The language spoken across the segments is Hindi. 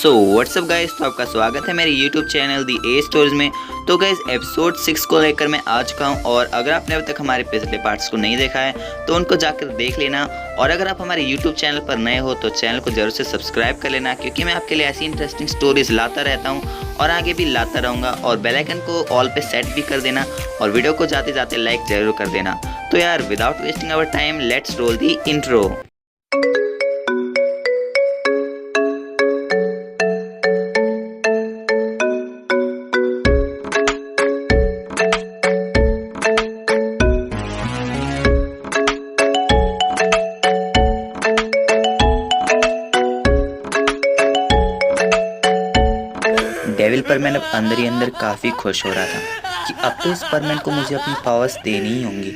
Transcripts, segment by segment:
सो व्हाट्सअप गाइस, तो आपका स्वागत है मेरे YouTube चैनल दी ए स्टोरीज में। तो गाइस एपिसोड 6 को लेकर मैं आ चुका हूँ और अगर आपने अब तक हमारे पिछले पार्ट्स को नहीं देखा है तो उनको जाकर देख लेना। और अगर आप हमारे YouTube चैनल पर नए हो तो चैनल को जरूर से सब्सक्राइब कर लेना, क्योंकि मैं आपके लिए ऐसी इंटरेस्टिंग स्टोरीज लाता रहता हूँ और आगे भी लाता रहूँगा। और बेल आइकन को ऑल पे सेट भी कर देना और वीडियो को जाते जाते लाइक जरूर कर देना। तो यार without wasting our time, let's roll the intro. Devil परमैन अब अंदर ही अंदर काफ़ी खुश हो रहा था कि अब तो इस परमैन को मुझे अपनी पावर्स देनी ही होंगी,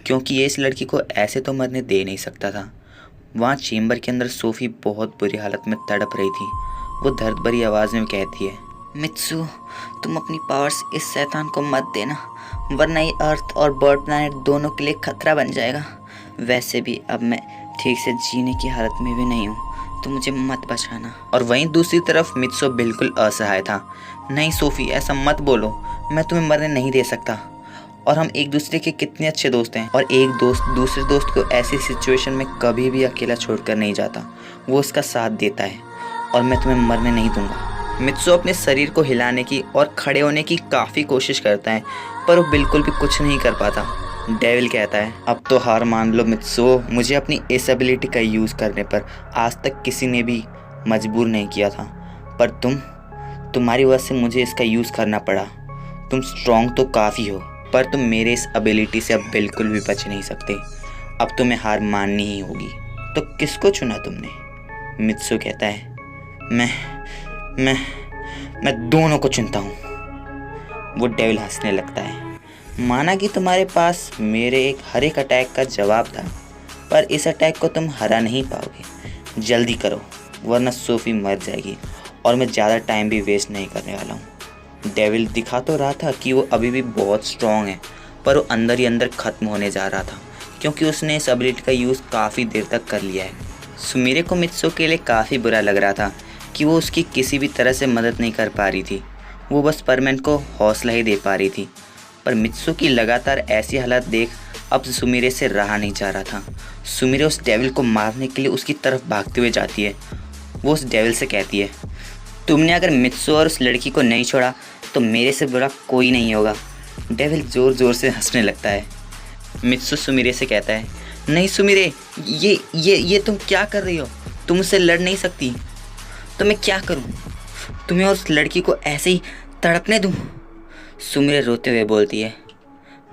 क्योंकि ये इस लड़की को ऐसे तो मरने दे नहीं सकता था। वहाँ चेम्बर के अंदर सोफ़ी बहुत बुरी हालत में तड़प रही थी। वो दर्द भरी आवाज़ में कहती है, मित्सु, तुम अपनी पावर्स इस शैतान को मत देना, वरना ये अर्थ और बर्ड प्लैनेट दोनों के लिए खतरा बन जाएगा। वैसे भी अब मैं ठीक से जीने की हालत में भी नहीं हूँ, तो मुझे मत बचाना। और वहीं दूसरी तरफ मित्सु बिल्कुल असहाय था। नहीं सोफ़ी, ऐसा मत बोलो, मैं तुम्हें मरने नहीं दे सकता। और हम एक दूसरे के कितने अच्छे दोस्त हैं, और एक दोस्त दूसरे दोस्त को ऐसी सिचुएशन में कभी भी अकेला छोड़कर नहीं जाता, वो उसका साथ देता है। और मैं तुम्हें मरने नहीं दूंगा। मित्सु अपने शरीर को हिलाने की और खड़े होने की काफ़ी कोशिश करता है, पर वो बिल्कुल भी कुछ नहीं कर पाता। डेविल कहता है, अब तो हार मान लो मित्सु, मुझे अपनी इस एबिलिटी का यूज़ करने पर आज तक किसी ने भी मजबूर नहीं किया था, पर तुम्हारी वजह से मुझे इसका यूज़ करना पड़ा। तुम स्ट्रॉन्ग तो काफ़ी हो, पर तुम मेरे इस एबिलिटी से अब बिल्कुल भी बच नहीं सकते। अब तुम्हें हार माननी ही होगी। तो किसको चुना तुमने? मित्सु कहता है, मैं दोनों को चुनता हूँ। वो डेविल हंसने लगता है, माना कि तुम्हारे पास मेरे हर एक अटैक का जवाब था, पर इस अटैक को तुम हरा नहीं पाओगे। जल्दी करो, वरना सोफ़ी मर जाएगी और मैं ज़्यादा टाइम भी वेस्ट नहीं करने वाला हूँ। डेविल दिखा तो रहा था कि वो अभी भी बहुत स्ट्रॉन्ग है, पर वो अंदर ही अंदर ख़त्म होने जा रहा था, क्योंकि उसने इस एबिलिटी का यूज़ काफ़ी देर तक कर लिया है। सुमीरे को मित्सु के लिए काफ़ी बुरा लग रहा था कि वो उसकी किसी भी तरह से मदद नहीं कर पा रही थी। वो बस परमैन को हौसला ही दे पा रही थी। पर मित्सु की लगातार ऐसी हालत देख अब सुमीरे से रहा नहीं जा रहा था। सुमीरे उस डेविल को मारने के लिए उसकी तरफ भागते हुए जाती है। वो उस डेविल से कहती है, तुमने अगर मित्सु और उस लड़की को नहीं छोड़ा तो मेरे से बुरा कोई नहीं होगा। डेविल ज़ोर ज़ोर से हंसने लगता है। मित्सु सुमीरे से कहता है, नहीं सुमीरे, ये तुम क्या कर रही हो? तुम उससे लड़ नहीं सकती। तो मैं क्या करूं? तुम्हें और उस लड़की को ऐसे ही तड़पने दूं? सुमीरे रोते हुए बोलती है,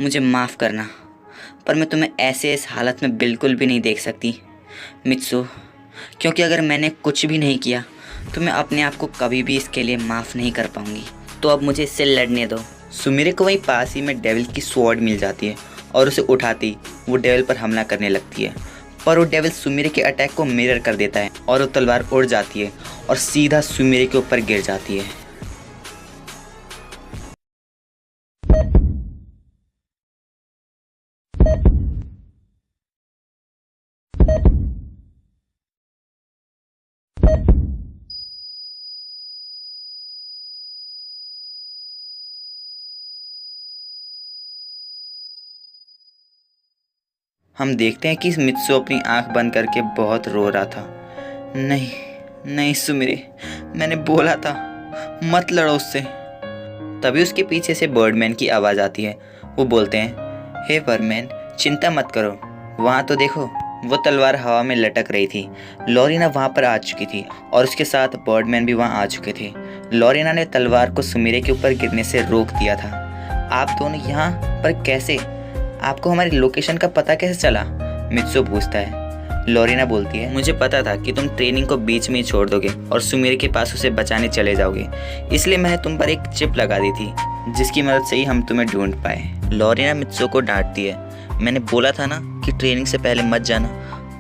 मुझे माफ़ करना, पर मैं तुम्हें ऐसे इस हालत में बिल्कुल भी नहीं देख सकती मित्सु, क्योंकि अगर मैंने कुछ भी नहीं किया तो मैं अपने आप को कभी भी इसके लिए माफ़ नहीं कर पाऊंगी। तो अब मुझे इससे लड़ने दो। सुमीरे को वहीं पास ही में डेविल की स्वॉर्ड मिल जाती है और उसे उठाती वो डेविल पर हमला करने लगती है, पर वो डेविल सुमीरे के अटैक को मिरर कर देता है और वो तलवार उड़ जाती है और सीधा सुमीरे के ऊपर गिर जाती है। हम देखते हैं कि मित्सु अपनी आंख बंद करके बहुत रो रहा था। नहीं सुमीरे, मैंने बोला था मत लड़ो उससे। तभी उसके पीछे से बर्डमैन की आवाज़ आती है। वो बोलते हैं, हे बर्डमैन, चिंता मत करो, वहाँ तो देखो। वो तलवार हवा में लटक रही थी। लॉरिना वहाँ पर आ चुकी थी और उसके साथ बर्डमैन भी वहाँ आ चुके थे। लॉरिना ने तलवार को सुमीरे के ऊपर गिरने से रोक दिया था। आप दोनों यहाँ पर कैसे? आपको हमारी लोकेशन का पता कैसे चला? मित्सु पूछता है। लॉरिना बोलती है, मुझे पता था कि तुम ट्रेनिंग को बीच में ही छोड़ दोगे और सुमीरे के पास उसे बचाने चले जाओगे, इसलिए मैंने तुम पर एक चिप लगा दी थी, जिसकी मदद से ही हम तुम्हें ढूंढ पाए। लॉरिना मित्सु को डांटती है, मैंने बोला था ना कि ट्रेनिंग से पहले मत जाना,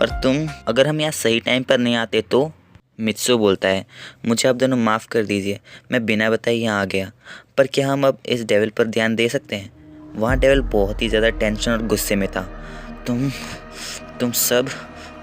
पर अगर हम यहाँ सही टाइम पर नहीं आते तो? मित्सु बोलता है, मुझे आप दोनों माफ़ कर दीजिए, मैं बिना बताए यहाँ आ गया, पर क्या हम अब इस डेविल पर ध्यान दे सकते हैं? वहाँ डेविल बहुत ही ज़्यादा टेंशन और गुस्से में था। तुम सब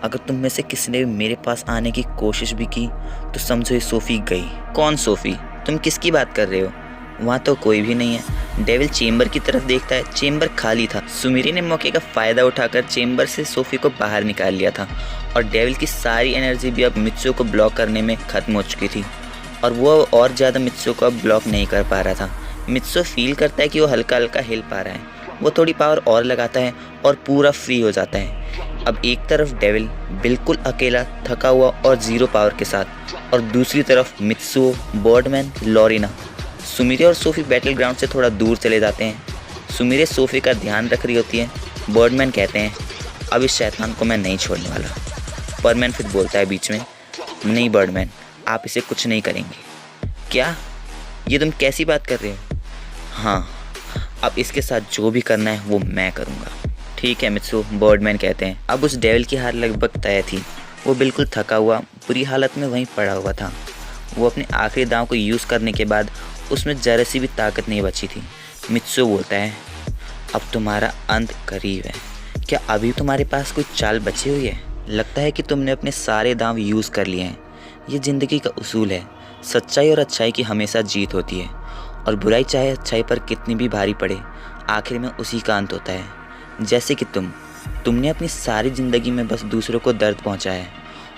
अगर तुम में से किसी ने भी मेरे पास आने की कोशिश भी की तो समझो ये सोफ़ी गई। कौन सोफ़ी? तुम किसकी बात कर रहे हो? वहाँ तो कोई भी नहीं है। डेविल चेम्बर की तरफ देखता है, चेम्बर खाली था। सुमीरी ने मौके का फ़ायदा उठाकर चेम्बर से सोफ़ी को बाहर निकाल लिया था और डेविल की सारी एनर्जी भी अब मित्सुओ को ब्लॉक करने में ख़त्म हो चुकी थी और वो और ज़्यादा मित्सुओ को अब ब्लॉक नहीं कर पा रहा था। मित्सुओ फील करता है कि वो हल्का हल्का हिल पा रहा है। वो थोड़ी पावर और लगाता है और पूरा फ्री हो जाता है। अब एक तरफ डेविल बिल्कुल अकेला, थका हुआ और ज़ीरो पावर के साथ, और दूसरी तरफ मित्सुओ, बर्डमैन, लॉरिना। सुमीरे और सोफ़ी बैटल ग्राउंड से थोड़ा दूर चले जाते हैं। सुमीरे सोफ़ी का ध्यान रख रही होती है। बर्डमैन कहते हैं, अब इस शैतान को मैं नहीं छोड़ने वाला। बर्डमैन फिर बोलता है बीच में, नहीं बर्डमैन, आप इसे कुछ नहीं करेंगे। क्या? ये तुम कैसी बात कर रहे हो? हाँ, अब इसके साथ जो भी करना है वो मैं करूँगा। ठीक है मित्सु, बर्डमैन कहते हैं। अब उस डेविल की हार लगभग तय थी। वो बिल्कुल थका हुआ, बुरी हालत में वहीं पड़ा हुआ था। वो अपने आखिरी दांव को यूज़ करने के बाद उसमें ज़रा सी भी ताकत नहीं बची थी। मित्सु बोलता है, अब तुम्हारा अंत करीब है। क्या अभी तुम्हारे पास कोई चाल बची हुई है? लगता है कि तुमने अपने सारे दांव यूज़ कर लिए हैं। ये ज़िंदगी का उसूल है। सच्चाई और अच्छाई की हमेशा जीत होती है और बुराई चाहे अच्छाई पर कितनी भी भारी पड़े, आखिर में उसी का अंत होता है। जैसे कि तुमने अपनी सारी ज़िंदगी में बस दूसरों को दर्द पहुंचाया है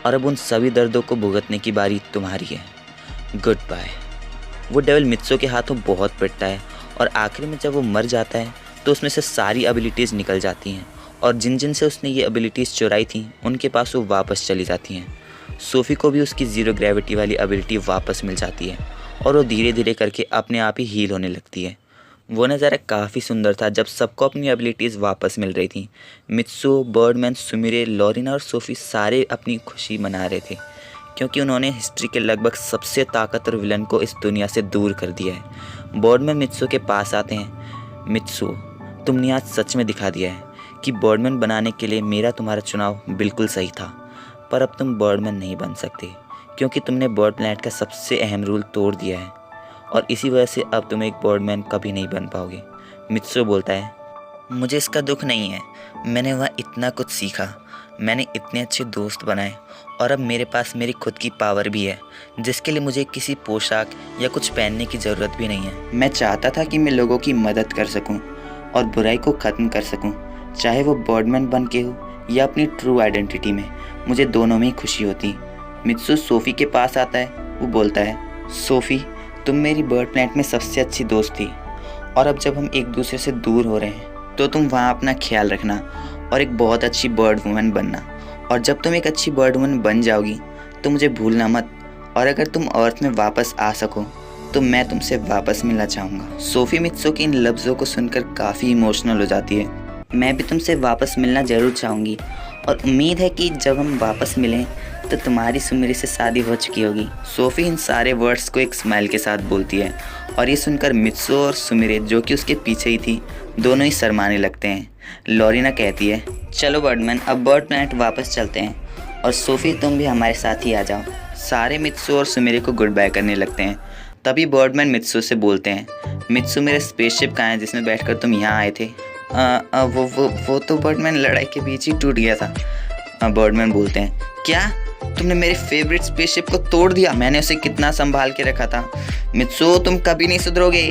और अब उन सभी दर्दों को भुगतने की बारी तुम्हारी है। Good bye. वो डेविल मित्सुओ के हाथों बहुत पिटता है और आखिर में जब वो मर जाता है तो उसमें से सारी एबिलिटीज़ निकल जाती हैं और जिन जिन से उसने ये एबिलिटीज़ चुराई थी उनके पास वो वापस चली जाती हैं। सोफ़ी को भी उसकी ज़ीरो ग्रेविटी वाली एबिलिटी वापस मिल जाती है और वो धीरे धीरे करके अपने आप ही हील होने लगती है। वो नज़ारा काफ़ी सुंदर था जब सबको अपनी एबिलिटीज़ वापस मिल रही थी। मित्सुओ, बर्डमैन, सुमिरे, लॉरिना और सोफ़ी सारे अपनी खुशी मना रहे थे क्योंकि उन्होंने हिस्ट्री के लगभग सबसे ताकतवर विलन को इस दुनिया से दूर कर दिया है। बर्डमैन मित्सुओ के पास आते हैं। मित्सुओ, तुमने आज सच में दिखा दिया है कि बर्डमैन बनाने के लिए मेरा तुम्हारा चुनाव बिल्कुल सही था, पर अब तुम बर्डमैन नहीं बन सकते क्योंकि तुमने बर्ड प्लैनेट का सबसे अहम रूल तोड़ दिया है और इसी वजह से अब तुम एक बर्डमैन कभी नहीं बन पाओगे। मित्सुओ बोलता है, मुझे इसका दुख नहीं है। मैंने वहाँ इतना कुछ सीखा, मैंने इतने अच्छे दोस्त बनाए और अब मेरे पास मेरी खुद की पावर भी है जिसके लिए मुझे किसी पोशाक या कुछ पहनने की ज़रूरत भी नहीं है। मैं चाहता था कि मैं लोगों की मदद कर सकूं और बुराई को ख़त्म कर सकूं, चाहे वो बर्डमैन बन के हो या अपनी ट्रू आइडेंटिटी में। मुझे दोनों में ही खुशी होती। मित्सु सोफ़ी के पास आता है। वो बोलता है, सोफ़ी, तुम मेरी बर्ड प्लैनेट में सबसे अच्छी दोस्त थी और अब जब हम एक दूसरे से दूर हो रहे हैं तो तुम वहाँ अपना ख्याल रखना और एक बहुत अच्छी बर्ड वुमन बनना। और जब तुम एक अच्छी बर्ड वुमन बन जाओगी तो मुझे भूलना मत, और अगर तुम अर्थ में वापस आ सको तो मैं तुमसे वापस मिलना चाहूँगा। सोफ़ी मित्सु के इन लफ्ज़ों को सुनकर काफ़ी इमोशनल हो जाती है। मैं भी तुमसे वापस मिलना ज़रूर चाहूँगी और उम्मीद है कि जब हम वापस मिलें तो तुम्हारी सुमिरे से शादी हो चुकी होगी। सोफ़ी इन सारे वर्ड्स को एक स्माइल के साथ बोलती है और ये सुनकर मित्सुओ और सुमिरे, जो कि उसके पीछे ही थी, दोनों ही शर्माने लगते हैं। लॉरिना कहती है, चलो बर्डमैन, अब बर्ड प्लैनेट वापस चलते हैं और सोफ़ी तुम भी हमारे साथ ही आ जाओ। सारे मित्सुओ और सुमिरे को गुड बाय करने लगते हैं। तभी बर्डमैन मित्सुओ से बोलते हैं, मित्सु, मेरा स्पेसशिप कहाँ है जिसमें बैठकर तुम यहाँ आए थे? वो तो बर्डमैन लड़ाई के बीच ही टूट गया था। बर्डमैन बोलते हैं, क्या तुमने मेरे फेवरेट स्पेसशिप को तोड़ दिया? मैंने उसे कितना संभाल के रखा था। मित्सु, तुम कभी नहीं सुधरोगे।